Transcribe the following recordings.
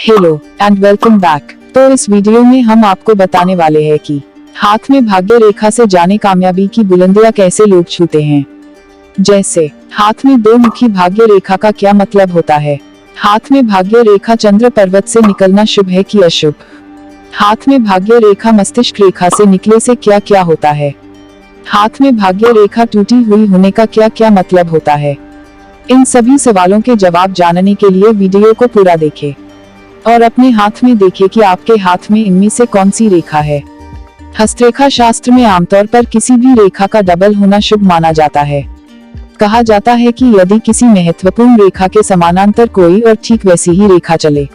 Hello and welcome back. तो इस video में हम आपको बताने वाले हैं कि हाथ में भाग्य रेखा से जाने कामयाबी की बुलंदियां कैसे लोग छूते हैं। जैसे हाथ में दो मुखी भाग्य रेखा का क्या मतलब होता है। हाथ में भाग्य रेखा चंद्र पर्वत से निकलना शुभ है कि अशुभ। हाथ में भाग्य रेखा मस्तिष्क रेखा से निकले से क्या क्या होता है। हाथ में भाग्य रेखा टूटी हुई होने का क्या क्या मतलब होता है। इन सभी सवालों के जवाब जानने के लिए वीडियो को पूरा देखें और अपने हाथ में देखें कि आपके हाथ में इनमें से कौन सी रेखा है। हस्तरेखा शास्त्र में आमतौर पर किसी भी रेखा का डबल होना शुभ माना जाता है। कहा जाता है कि यदि किसी महत्वपूर्ण रेखा के समानांतर कोई और ठीक वैसी ही रेखा चले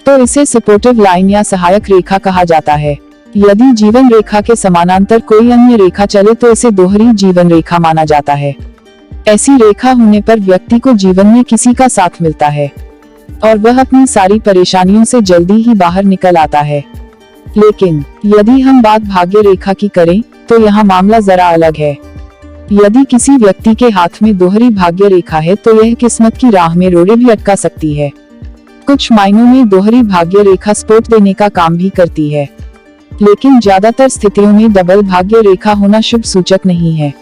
तो इसे सपोर्टिव लाइन या सहायक रेखा कहा जाता है। यदि जीवन रेखा के समानांतर कोई अन्य रेखा चले तो इसे दोहरी जीवन रेखा माना जाता है। ऐसी रेखा होने पर व्यक्ति को जीवन में किसी का साथ मिलता है और वह अपनी सारी परेशानियों से जल्दी ही बाहर निकल आता है। लेकिन यदि हम बात भाग्य रेखा की करें तो यहाँ मामला जरा अलग है। यदि किसी व्यक्ति के हाथ में दोहरी भाग्य रेखा है तो यह किस्मत की राह में रोड़े भी अटका सकती है। कुछ मायनों में दोहरी भाग्य रेखा सपोर्ट देने का काम भी करती है, लेकिन ज्यादातर स्थितियों में डबल भाग्य रेखा होना शुभ सूचक नहीं है।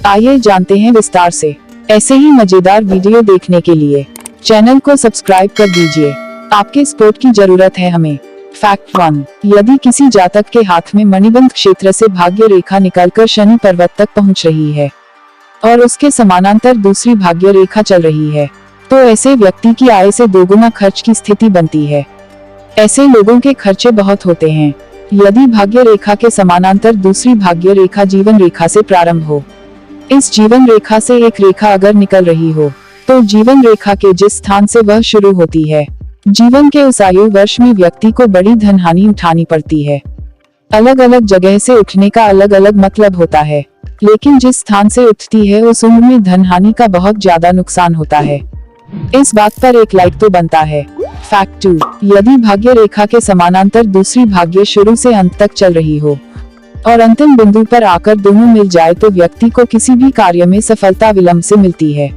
आइए जानते हैं विस्तार से। ऐसे ही मजेदार वीडियो देखने के लिए चैनल को सब्सक्राइब कर दीजिए। आपके सपोर्ट की जरूरत है हमें। फैक्ट 1, यदि किसी जातक के हाथ में मणिबंध क्षेत्र से भाग्य रेखा निकलकर शनि पर्वत तक पहुंच रही है और उसके समानांतर दूसरी भाग्य रेखा चल रही है तो ऐसे व्यक्ति की आय से दोगुना खर्च की स्थिति बनती है। ऐसे लोगों के खर्चे बहुत होते हैं। यदि भाग्य रेखा के समानांतर दूसरी भाग्य रेखा जीवन रेखा से प्रारंभ हो, इस जीवन रेखा से एक रेखा अगर निकल रही हो तो जीवन रेखा के जिस स्थान से वह शुरू होती है, जीवन के उस आयु वर्ष में व्यक्ति को बड़ी धन हानि उठानी पड़ती है। अलग अलग जगह से उठने का अलग अलग मतलब होता है, लेकिन जिस स्थान से उठती है उस उम्र में धन हानि का बहुत ज्यादा नुकसान होता है। इस बात पर एक लाइक तो बनता है। फैक्ट 2, यदि भाग्य रेखा के समानांतर दूसरी भाग्य शुरू से अंत तक चल रही हो और अंतिम बिंदु पर आकर दोनों मिल जाए तो व्यक्ति को किसी भी कार्य में सफलता विलंब से मिलती है।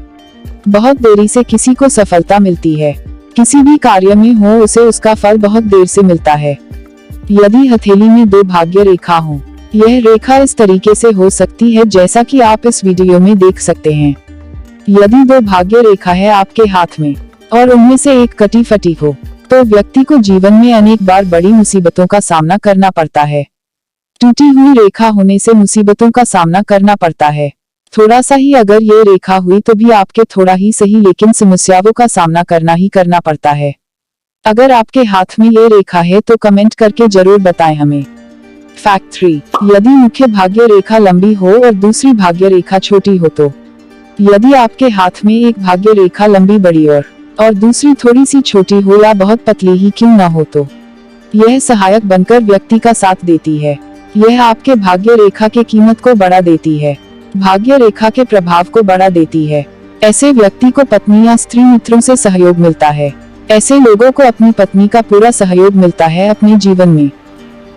बहुत देरी से किसी को सफलता मिलती है। किसी भी कार्य में हो उसे उसका फल बहुत देर से मिलता है। यदि हथेली में दो भाग्य रेखा हो, यह रेखा इस तरीके से हो सकती है जैसा कि आप इस वीडियो में देख सकते हैं। यदि दो भाग्य रेखा है आपके हाथ में और उनमें से एक कटी फटी हो तो व्यक्ति को जीवन में अनेक बार बड़ी मुसीबतों का सामना करना पड़ता है। टूटी हुई रेखा होने से मुसीबतों का सामना करना पड़ता है। थोड़ा सा ही अगर ये रेखा हुई तो भी आपके थोड़ा ही सही लेकिन समस्याओं का सामना करना पड़ता है। अगर आपके हाथ में ये रेखा है तो कमेंट करके जरूर बताएं हमें। फैक्ट 3, यदि मुख्य भाग्य रेखा लंबी हो और दूसरी भाग्य रेखा छोटी हो तो यदि आपके हाथ में एक भाग्य रेखा लंबी बड़ी और दूसरी थोड़ी सी छोटी हो या बहुत पतली ही क्यों ना हो तो यह सहायक बनकर व्यक्ति का साथ देती है। यह आपके भाग्य रेखा के कीमत को बढ़ा देती है, भाग्य रेखा के प्रभाव को बढ़ा देती है। ऐसे व्यक्ति को पत्नी या स्त्री मित्रों से सहयोग मिलता है। ऐसे लोगों को अपनी पत्नी का पूरा सहयोग मिलता है अपने जीवन में।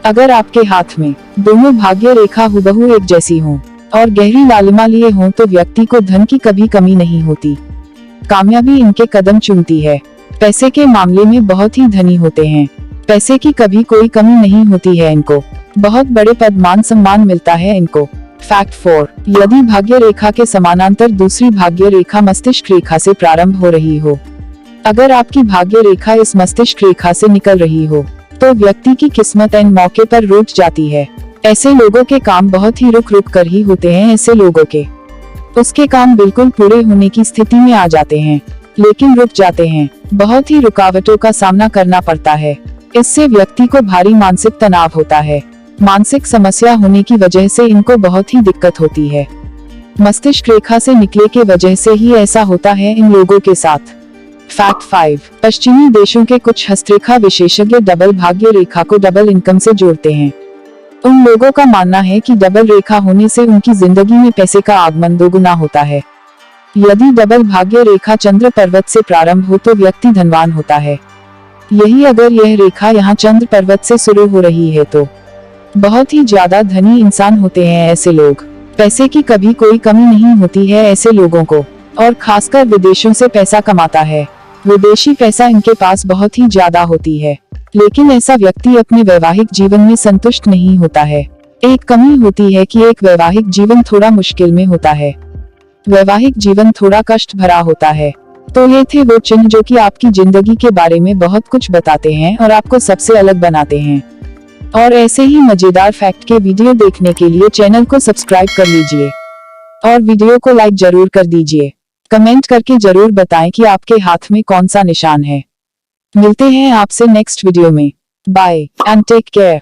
अगर आपके हाथ में दोनों भाग्य रेखा हुबहू एक जैसी हों और गहरी लालिमा लिए हों तो व्यक्ति को धन की कभी कमी नहीं होती। कामयाबी इनके कदम चूमती है। पैसे के मामले में बहुत ही धनी होते हैं। पैसे की कभी कोई कमी नहीं होती है इनको। बहुत बड़े पद मान सम्मान मिलता है इनको। फैक्ट 4, यदि भाग्य रेखा के समानांतर दूसरी भाग्य रेखा मस्तिष्क रेखा से प्रारंभ हो रही हो, अगर आपकी भाग्य रेखा इस मस्तिष्क रेखा से निकल रही हो तो व्यक्ति की किस्मत एन मौके पर रुक जाती है। ऐसे लोगों के काम बहुत ही रुक रुक कर ही होते हैं। ऐसे लोगों के उसके काम बिल्कुल पूरे होने की स्थिति में आ जाते हैं लेकिन रुक जाते हैं। बहुत ही रुकावटों का सामना करना पड़ता है। इससे व्यक्ति को भारी मानसिक तनाव होता है। मानसिक समस्या होने की वजह से इनको बहुत ही दिक्कत होती है। मस्तिष्क रेखा से निकले के वजह से ही ऐसा होता है इन लोगों के साथ। फैक्ट 5, पश्चिमी देशों के कुछ हस्तरेखा विशेषज्ञ डबल भाग्य रेखा को डबल इनकम से जोड़ते हैं। उन लोगों का मानना है कि डबल रेखा होने से उनकी जिंदगी में पैसे का आगमन दोगुना होता है। यदि डबल भाग्य रेखा चंद्र पर्वत से प्रारंभ हो तो व्यक्ति धनवान होता है। यही अगर यह रेखा यहाँ चंद्र पर्वत से शुरू हो रही है तो बहुत ही ज्यादा धनी इंसान होते हैं ऐसे लोग। पैसे की कभी कोई कमी नहीं होती है ऐसे लोगों को और खासकर विदेशों से पैसा कमाता है। विदेशी पैसा इनके पास बहुत ही ज्यादा होती है, लेकिन ऐसा व्यक्ति अपने वैवाहिक जीवन में संतुष्ट नहीं होता है। एक कमी होती है कि एक वैवाहिक जीवन थोड़ा मुश्किल में होता है, वैवाहिक जीवन थोड़ा कष्ट भरा होता है। तो ये थे वो चिन्ह जो कि आपकी जिंदगी के बारे में बहुत कुछ बताते हैं और आपको सबसे अलग बनाते हैं। और ऐसे ही मजेदार फैक्ट के वीडियो देखने के लिए चैनल को सब्सक्राइब कर लीजिए और वीडियो को लाइक जरूर कर दीजिए। कमेंट करके जरूर बताएं कि आपके हाथ में कौन सा निशान है। मिलते हैं आपसे नेक्स्ट वीडियो में। Bye and take care.